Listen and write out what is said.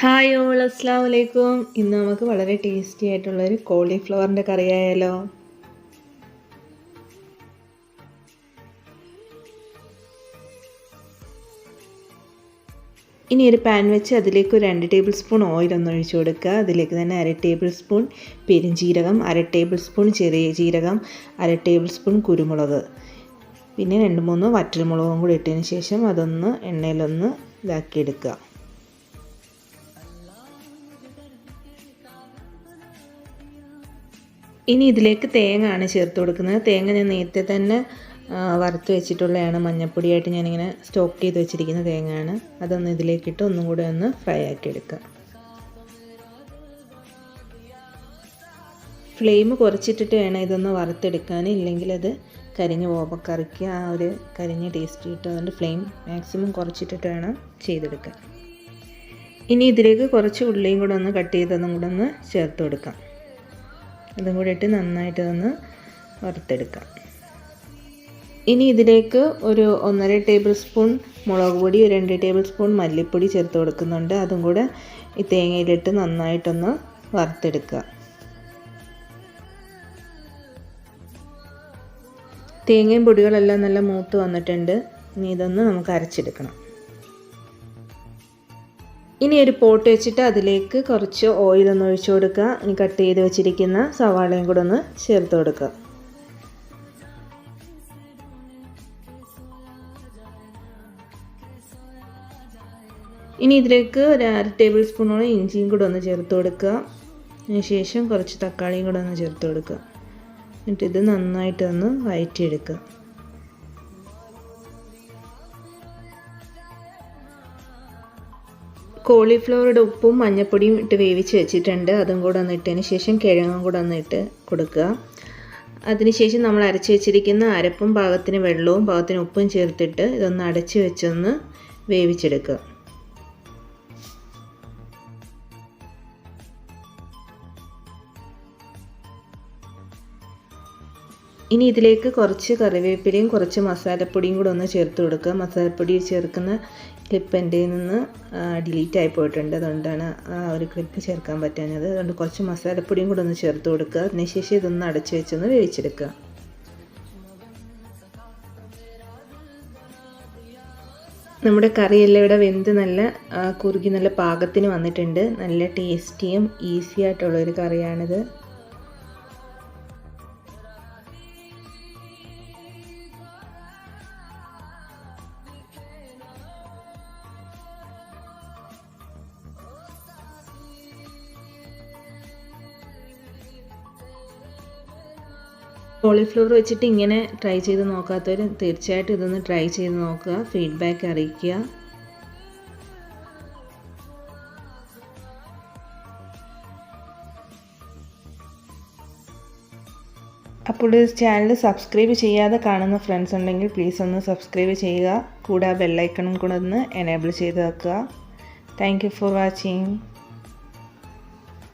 Hi all, അസ്സലാമു അലൈക്കും. ഇന്ന് നമുക്ക് വളരെ ടേസ്റ്റി ആയിട്ടുള്ളൊരു കോളിഫ്ലവറിൻ്റെ കറി ആയാലോ. ഇനി ഒരു പാൻ വെച്ച് അതിലേക്ക് ഒരു 2 ടേബിൾ സ്പൂൺ ഓയിൽ ഒന്ന് ഒഴിച്ചു കൊടുക്കുക. അതിലേക്ക് തന്നെ 1/2 ടേബിൾ സ്പൂൺ പെരുംജീരകം, 1/2 ടേബിൾ സ്പൂൺ ചെറിയ ജീരകം, 1/2 ടേബിൾ സ്പൂൺ കുരുമുളക്, പിന്നെ 2-3 വറ്റൽമുളകും കൂടി ഇട്ടതിന് ശേഷം അതൊന്ന് എണ്ണയിലൊന്ന് ഇതാക്കിയെടുക്കുക. ഇനി ഇതിലേക്ക് തേങ്ങ ആണ് ചേർത്ത് കൊടുക്കുന്നത്. തേങ്ങ ഞാൻ നേരത്തെ തന്നെ വറുത്ത് വെച്ചിട്ടുള്ളതാണ്. മഞ്ഞൾപ്പൊടിയായിട്ട് ഞാനിങ്ങനെ സ്റ്റോക്ക് ചെയ്ത് വെച്ചിരിക്കുന്ന തേങ്ങയാണ്. അതൊന്ന് ഇതിലേക്കിട്ട് ഒന്നും കൂടെ ഒന്ന് ഫ്രൈ ആക്കി എടുക്കുക. ഫ്ലെയിം കുറച്ചിട്ടിട്ട് വേണം ഇതൊന്ന് വറുത്തെടുക്കാൻ, ഇല്ലെങ്കിൽ അത് കരിഞ്ഞ് പോകുമ്പോൾ കറിക്ക് ആ ഒരു കരിഞ്ഞ ടേസ്റ്റ് കിട്ടും. അതുകൊണ്ട് ഫ്ലെയിം മാക്സിമം കുറച്ചിട്ടിട്ട് വേണം ചെയ്തെടുക്കാൻ. ഇനി ഇതിലേക്ക് കുറച്ച് ഉള്ളിയും കൂടെ ഒന്ന് കട്ട് ചെയ്തതും കൂടെ ഒന്ന് ചേർത്ത് കൊടുക്കാം. അതും കൂടി ഇട്ട് നന്നായിട്ട് ഒന്ന് വറുത്തെടുക്കാം. ഇനി ഇതിലേക്ക് ഒരു 1.5 ടേബിൾ സ്പൂൺ മുളക് പൊടി, 2 ടേബിൾ സ്പൂൺ മല്ലിപ്പൊടി ചേർത്ത് കൊടുക്കുന്നുണ്ട്. അതും കൂടെ ഈ തേങ്ങയിലിട്ട് നന്നായിട്ടൊന്ന് വറുത്തെടുക്കുക. തേങ്ങയും പൊടികളെല്ലാം നല്ല മൂത്ത് വന്നിട്ടുണ്ട്. ഇനി ഇതൊന്ന് നമുക്ക് അരച്ചെടുക്കണം. ഇനി ഒരു പോട്ട് വെച്ചിട്ട് അതിലേക്ക് കുറച്ച് ഓയിലൊന്ന് ഒഴിച്ചു കൊടുക്കുക. ഇനി കട്ട് ചെയ്ത് വെച്ചിരിക്കുന്ന സവാളയും കൂടെ ഒന്ന് ചേർത്ത് കൊടുക്കുക. ഇനി ഇതിലേക്ക് ഒരു 1/2 ടേബിൾ സ്പൂണോളം ഇഞ്ചിയും കൂടെ ഒന്ന് ചേർത്ത് കൊടുക്കുക. അതിന് ശേഷം കുറച്ച് തക്കാളിയും കൂടെ ഒന്ന് ചേർത്ത് കൊടുക്കുക. എന്നിട്ട് ഇത് നന്നായിട്ടൊന്ന് വഴറ്റിയെടുക്കുക. കോളിഫ്ലവറുടെ ഉപ്പും മഞ്ഞൾപ്പൊടിയും ഇട്ട് വേവിച്ച് വെച്ചിട്ടുണ്ട്. അതും കൂടെ ഒന്ന് ഇട്ടതിന് ശേഷം കിഴങ്ങും കൂടെ ഒന്ന് ഇട്ട് കൊടുക്കുക. അതിനുശേഷം നമ്മൾ അരച്ച് വെച്ചിരിക്കുന്ന അരപ്പും പാകത്തിന് വെള്ളവും പാകത്തിന് ഉപ്പും ചേർത്തിട്ട് ഇതൊന്ന് അടച്ച് വെച്ചൊന്ന് വേവിച്ചെടുക്കുക. ഇനി ഇതിലേക്ക് കുറച്ച് കറിവേപ്പിലയും കുറച്ച് മസാലപ്പൊടിയും കൂടെ ഒന്ന് ചേർത്ത് കൊടുക്കുക. മസാലപ്പൊടി ചേർക്കുന്ന ക്ലിപ്പ് എൻ്റെ നിന്ന് ഡിലീറ്റ് ആയി പോയിട്ടുണ്ട്. അതുകൊണ്ടാണ് ആ ഒരു ക്ലിപ്പ് ചേർക്കാൻ പറ്റാഞ്ഞത്. അതുകൊണ്ട് കുറച്ച് മസാലപ്പൊടിയും കൂടെ ഒന്ന് ചേർത്ത് കൊടുക്കുക. അതിനുശേഷം ഇതൊന്ന് അടച്ച് വെച്ചൊന്ന് വേവിച്ചെടുക്കുക. നമ്മുടെ കറിയെല്ലാം ഇവിടെ വെന്ത് നല്ല കുറുകി നല്ല പാകത്തിന് വന്നിട്ടുണ്ട്. നല്ല ടേസ്റ്റിയും ഈസി ആയിട്ടുള്ളൊരു കറിയാണിത്. കോളിഫ്ലവർ വെച്ചിട്ട് ഇങ്ങനെ ട്രൈ ചെയ്ത് നോക്കാത്തവർ തീർച്ചയായിട്ടും ഇതൊന്ന് ട്രൈ ചെയ്ത് നോക്കുക. ഫീഡ്ബാക്ക് അറിയിക്കുക. അപ്പോൾ ചാനൽ സബ്സ്ക്രൈബ് ചെയ്യാതെ കാണുന്ന ഫ്രണ്ട്സ് ഉണ്ടെങ്കിൽ പ്ലീസ് ഒന്ന് സബ്സ്ക്രൈബ് ചെയ്യുക. കൂടെ ബെല്ലൈക്കണും കൂടെ ഒന്ന് എനേബിൾ ചെയ്ത് വെക്കുക. Thank you for watching.